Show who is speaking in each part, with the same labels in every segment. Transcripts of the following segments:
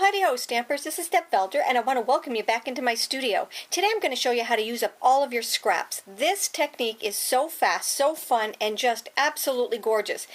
Speaker 1: Howdy-ho, Stampers. This is Deb Valder, and I want to welcome you back into my studio. Today I'm going to show you how to use up all of your scraps. This technique is so fast, so fun, and just absolutely gorgeous.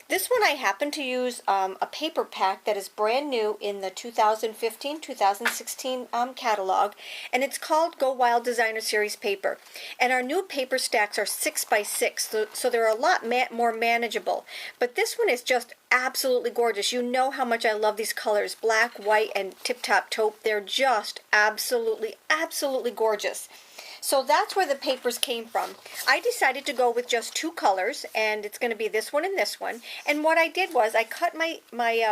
Speaker 1: This one I happen to use a paper pack that is brand new in the 2015-2016 catalog, and it's called Go Wild Designer Series paper. And our new paper stacks are 6 by 6, so they're a lot more manageable. But this one is just absolutely gorgeous. You know how much I love these colors, black, white, and tip-top taupe. They're just absolutely gorgeous. So that's where the papers came from. I decided to go with just two colors, and it's going to be this one and this one. And what I did was I cut my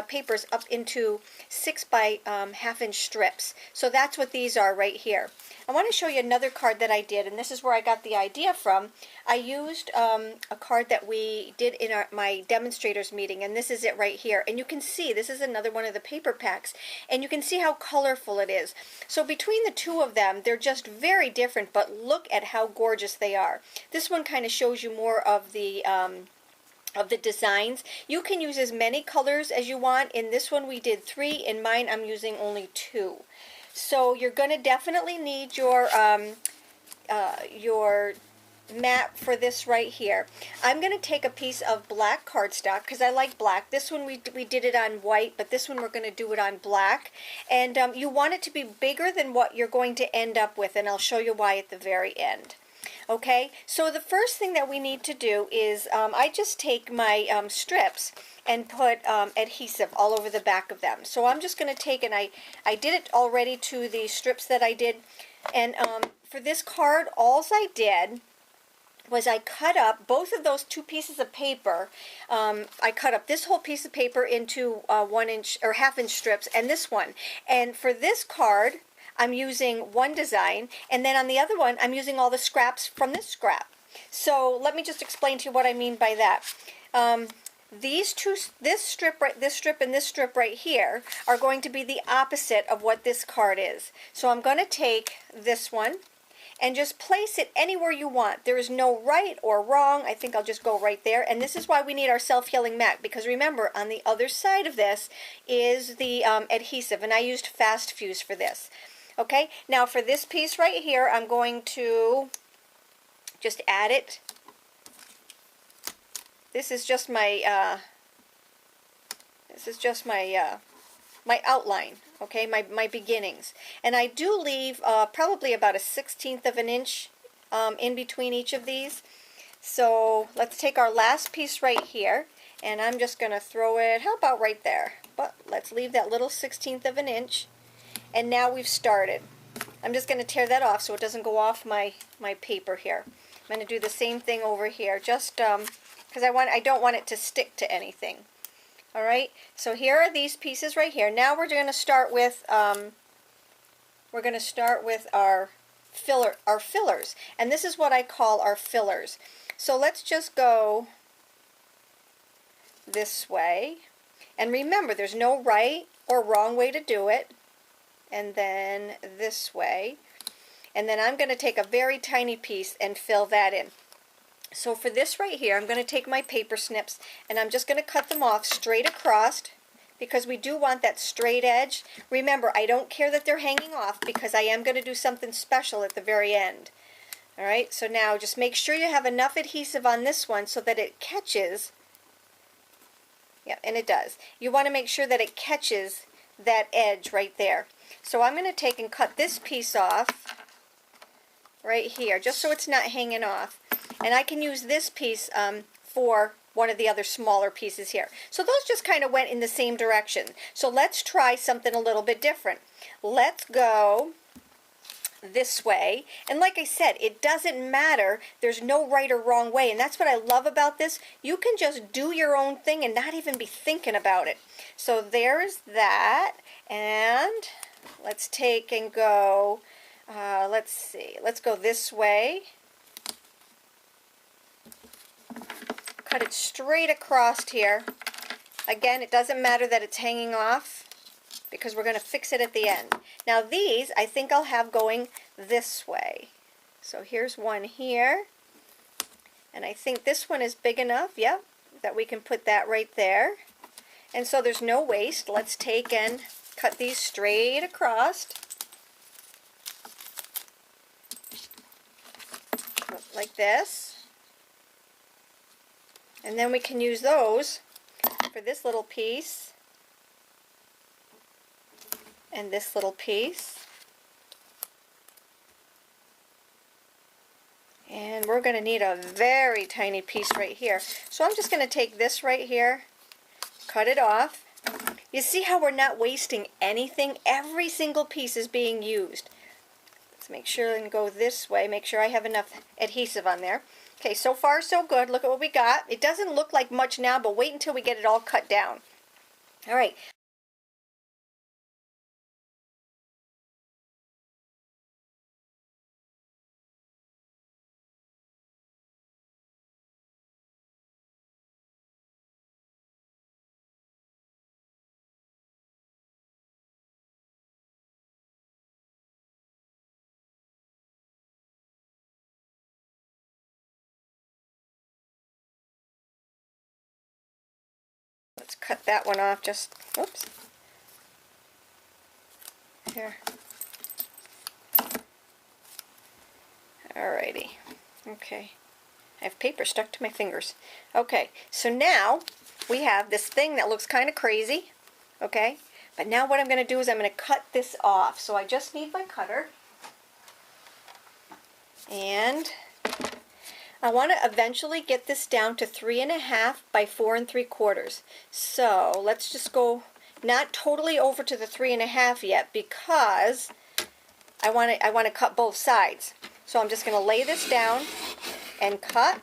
Speaker 1: papers up into 6 by half-inch strips. So that's what these are right here. I want to show you another card that I did, and this is where I got the idea from. I used a card that we did in my demonstrators meeting, and this is it right here. And you can see, this is another one of the paper packs, and you can see how colorful it is. So between the two of them, they're just very different, but look at how gorgeous they are. This one kind of shows you more of the designs. You can use as many colors as you want. In this one we did 3, in mine I'm using only 2. So you're going to definitely need your mat for this right here. I'm going to take a piece of black cardstock because I like black. This one we did it on white, but this one we're going to do it on black. And you want it to be bigger than what you're going to end up with, and I'll show you why at the very end. Okay, so the first thing that we need to do is I just take my strips and put adhesive all over the back of them. So I'm just going to take, and I did it already to the strips that I did, and for this card, all I did was I cut up both of those 2 pieces of paper. I cut up this whole piece of paper into 1-inch or half-inch strips, and this one. And for this card, I'm using one design, and then on the other one, I'm using all the scraps from this scrap. So let me just explain to you what I mean by that. These two, this strip and this strip right here, are going to be the opposite of what this card is. So I'm going to take this one and just place it anywhere you want. There is no right or wrong. I think I'll just go right there. And this is why we need our self-healing mat, because remember, on the other side of this is the adhesive, and I used Fast Fuse for this. Okay, now for this piece right here, I'm going to just add it. This is just my my outline, okay, my beginnings. And I do leave probably about a 1/16 of an inch in between each of these. So let's take our last piece right here, and I'm just going to throw it, how about right there? But let's leave that little 1/16 of an inch. And now we've started. I'm just going to tear that off so it doesn't go off my paper here. I'm going to do the same thing over here, just because I don't want it to stick to anything. All right. So here are these pieces right here. Now we're going to start with our fillers, and this is what I call our fillers. So let's just go this way, and remember, there's no right or wrong way to do it. And then this way, and then I'm going to take a very tiny piece and fill that in. So for this right here, I'm going to take my paper snips, and I'm just going to cut them off straight across, because we do want that straight edge. Remember, I don't care that they're hanging off, because I am going to do something special at the very end. Alright, so now just make sure you have enough adhesive on this one so that it catches. Yeah, and it does. You want to make sure that it catches that edge right there. So I'm going to take and cut this piece off right here, just so it's not hanging off. And I can use this piece for one of the other smaller pieces here. So those just kind of went in the same direction. So let's try something a little bit different. Let's go this way. And like I said, it doesn't matter. There's no right or wrong way. And that's what I love about this. You can just do your own thing and not even be thinking about it. So there's that. And let's take and go, let's see, let's go this way. Cut it straight across here. Again, it doesn't matter that it's hanging off, because we're going to fix it at the end. Now these, I think I'll have going this way. So here's one here. And I think this one is big enough, yep, that we can put that right there. And so there's no waste. Let's take and cut these straight across, like this. And then we can use those for this little piece and this little piece. And we're going to need a very tiny piece right here. So I'm just going to take this right here, cut it off. You see how we're not wasting anything? Every single piece is being used. Let's make sure and go this way. Make sure I have enough adhesive on there. Okay, so far so good. Look at what we got. It doesn't look like much now, but wait until we get it all cut down. All right. Let's cut that one off just, whoops. Here. Alrighty. Okay. I have paper stuck to my fingers. Okay, so now we have this thing that looks kind of crazy. Okay, but now what I'm going to do is I'm going to cut this off. So I just need my cutter. And I want to eventually get this down to 3.5 by 4 3/4. So let's just go not totally over to the 3.5 yet because I want to cut both sides. So I'm just going to lay this down and cut.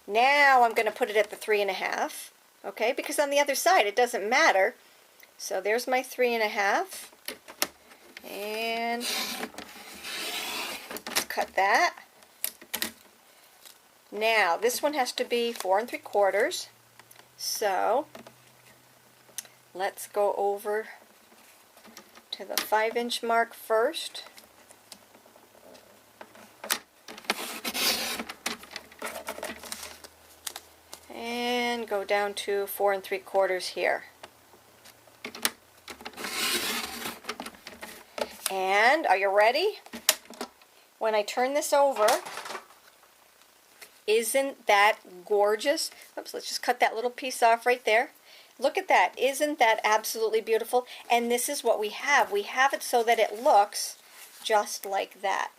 Speaker 1: Now I'm going to put it at the 3.5. Okay, because on the other side it doesn't matter. So there's my 3.5. And let's cut that. Now, this one has to be 4 3/4. So, let's go over to the 5-inch mark first. And go down to 4 3/4 here. And, are you ready? When I turn this over, isn't that gorgeous? Oops, let's just cut that little piece off right there. Look at that. Isn't that absolutely beautiful? And this is what we have. We have it so that it looks just like that.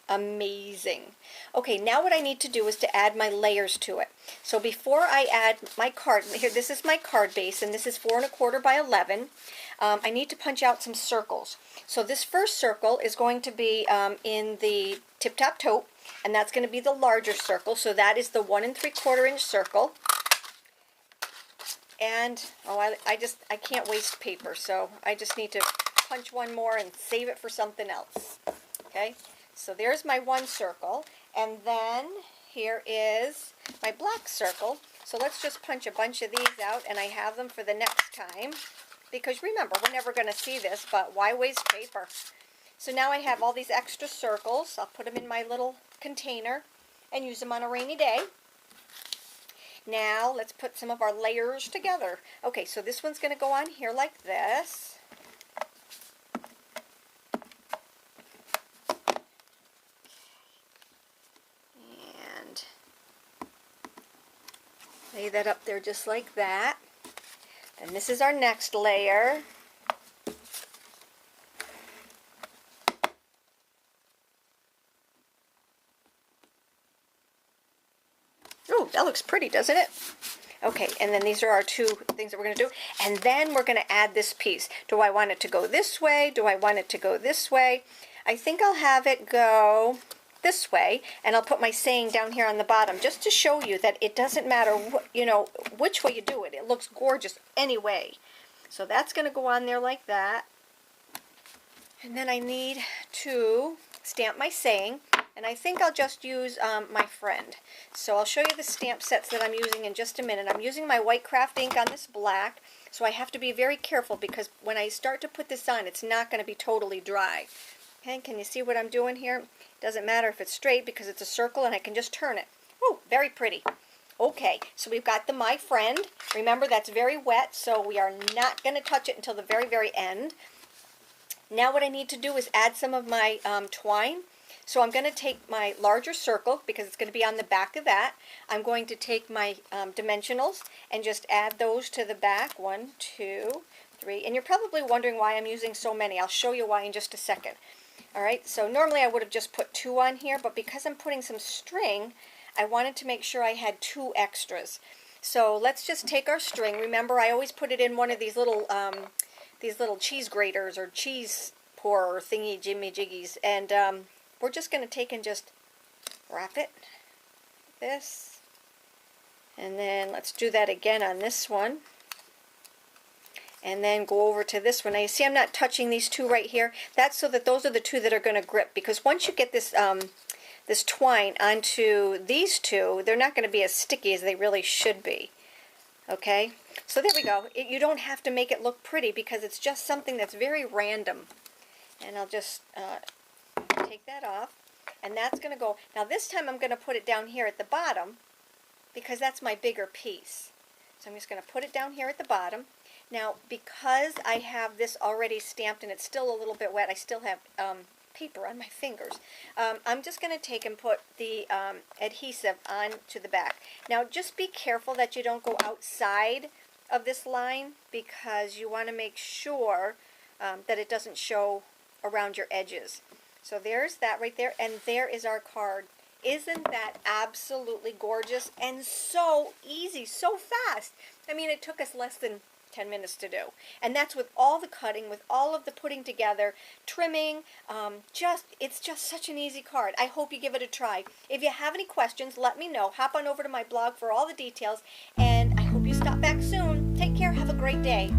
Speaker 1: Amazing. Okay, now what I need to do is to add my layers to it. So before I add my card, here, this is my card base, and this is 4 1/4 by 11. I need to punch out some circles. So this first circle is going to be in the tip-top taupe, and that's going to be the larger circle. So that is the 1 3/4 inch circle. And I can't waste paper, so I just need to punch one more and save it for something else. Okay, so there's my one circle, and then here is my black circle. So let's just punch a bunch of these out, and I have them for the next time. Because remember, we're never going to see this, but why waste paper? So now I have all these extra circles. I'll put them in my little container and use them on a rainy day. Now let's put some of our layers together. Okay, so this one's going to go on here like this. And lay that up there just like that. And this is our next layer. Oh, that looks pretty, doesn't it? Okay, and then these are our two things that we're going to do. And then we're going to add this piece. Do I want it to go this way? Do I want it to go this way? I think I'll have it go this way, and I'll put my saying down here on the bottom just to show you that it doesn't matter which way you do it. It looks gorgeous anyway. So that's going to go on there like that. And then I need to stamp my saying, and I think I'll just use my friend. So I'll show you the stamp sets that I'm using in just a minute. I'm using my white craft ink on this black, so I have to be very careful because when I start to put this on, it's not going to be totally dry. Okay, can you see what I'm doing here? It doesn't matter if it's straight because it's a circle and I can just turn it. Oh, very pretty. Okay, so we've got the My Friend. Remember, that's very wet, so we are not going to touch it until the very, very end. Now what I need to do is add some of my twine. So I'm going to take my larger circle, because it's going to be on the back of that. I'm going to take my dimensionals and just add those to the back. 1, 2, 3. And you're probably wondering why I'm using so many. I'll show you why in just a second. All right, so normally I would have just put 2 on here, but because I'm putting some string, I wanted to make sure I had 2 extras. So let's just take our string. Remember, I always put it in one of these little cheese graters or cheese pourer thingy jimmy jiggies, and we're just going to take and just wrap it like this, and then let's do that again on this one, and then go over to this one. Now you see I'm not touching these 2 right here. That's so that those are the 2 that are going to grip, because once you get this this twine onto these 2, they're not going to be as sticky as they really should be. Okay, so there we go. You don't have to make it look pretty, because it's just something that's very random. And I'll just take that off, and that's going to go. Now this time I'm going to put it down here at the bottom, because that's my bigger piece. So I'm just going to put it down here at the bottom. Now, because I have this already stamped and it's still a little bit wet, I still have paper on my fingers. I'm just going to take and put the adhesive onto the back. Now just be careful that you don't go outside of this line, because you want to make sure that it doesn't show around your edges. So there's that right there, and there is our card. Isn't that absolutely gorgeous and so easy, so fast? I mean, it took us less than 10 minutes to do. And that's with all the cutting, with all of the putting together, trimming, it's just such an easy card. I hope you give it a try. If you have any questions, let me know. Hop on over to my blog for all the details, and I hope you stop back soon. Take care. Have a great day.